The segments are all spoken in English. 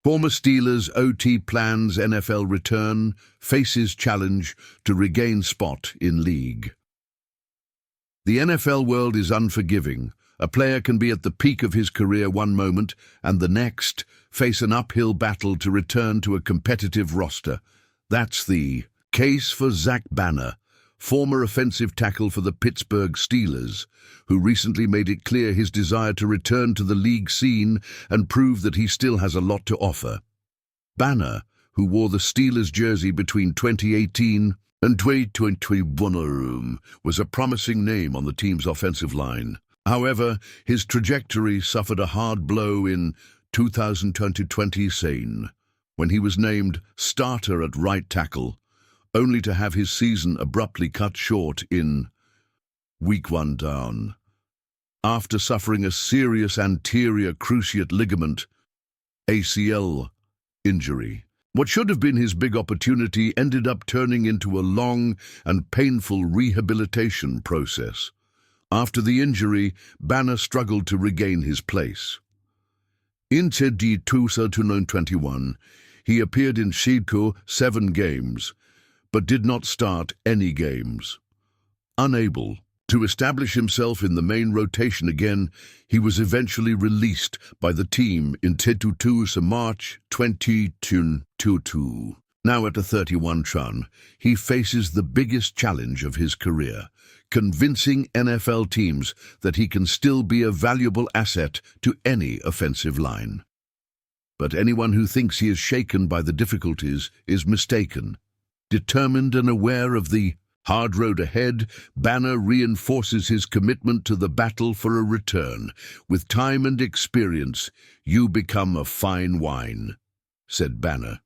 Former Steelers OT plans NFL return, faces challenge to regain spot in league. The NFL world is unforgiving. A player can be at the peak of his career one moment and the next face an uphill battle to return to a competitive roster. That's the case for Zach Banner, former offensive tackle for the Pittsburgh Steelers, who recently made it clear his desire to return to the league scene and prove that he still has a lot to offer. Banner, who wore the Steelers jersey between 2018 and 2021, was a promising name on the team's offensive line. However, his trajectory suffered a hard blow in 2020 when he was named starter at right tackle, only to have his season abruptly cut short in Week 1 down. After suffering a serious anterior cruciate ligament (ACL) injury. What should have been his big opportunity ended up turning into a long and painful rehabilitation process. After the injury, Banner struggled to regain his place. In 2021, he appeared in Chicago 7 games, but did not start any games. Unable to establish himself in the main rotation again, he was eventually released by the team in March 2022. Now at 31, he faces the biggest challenge of his career, convincing NFL teams that he can still be a valuable asset to any offensive line. But anyone who thinks he is shaken by the difficulties is mistaken. Determined and aware of the hard road ahead, Banner reinforces his commitment to the battle for a return. With time and experience, you become a fine wine, said Banner.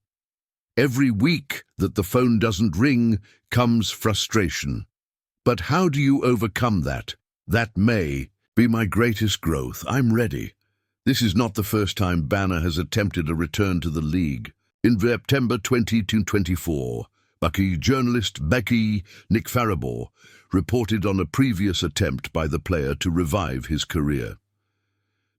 Every week that the phone doesn't ring comes frustration. But how do you overcome that? That may be my greatest growth. I'm ready. This is not the first time Banner has attempted a return to the league. In September 2024, Bucky journalist Nick Farabor reported on a previous attempt by the player to revive his career.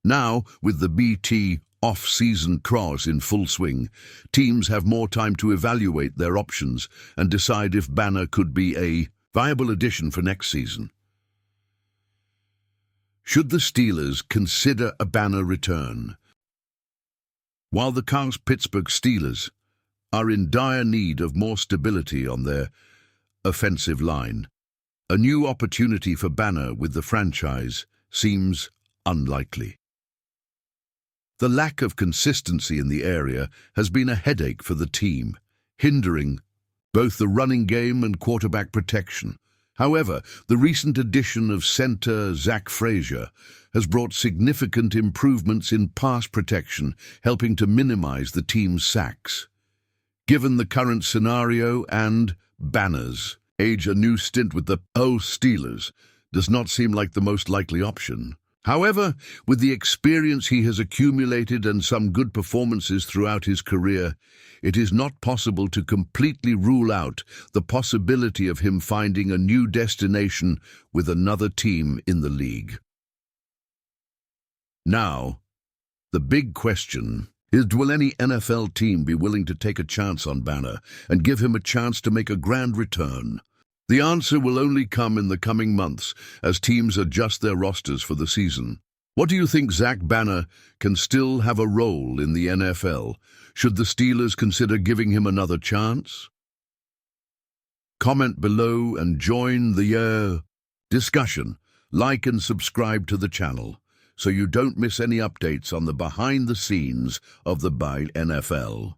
Now, with the BT off-season cross in full swing, teams have more time to evaluate their options and decide if Banner could be a viable addition for next season. Should the Steelers consider a Banner return? While the Pittsburgh Steelers are in dire need of more stability on their offensive line, a new opportunity for Banner with the franchise seems unlikely. The lack of consistency in the area has been a headache for the team, hindering both the running game and quarterback protection. However, the recent addition of center Zach Frazier has brought significant improvements in pass protection, helping to minimize the team's sacks. Given the current scenario and Banner's age, a new stint with the Steelers does not seem like the most likely option. However, with the experience he has accumulated and some good performances throughout his career, it is not possible to completely rule out the possibility of him finding a new destination with another team in the league. Now, the big question is, will any NFL team be willing to take a chance on Banner and give him a chance to make a grand return? The answer will only come in the coming months as teams adjust their rosters for the season. What do you think? Zach Banner can still have a role in the NFL? Should the Steelers consider giving him another chance? Comment below and join the discussion. Like and subscribe to the channel so you don't miss any updates on the behind the scenes of the NFL.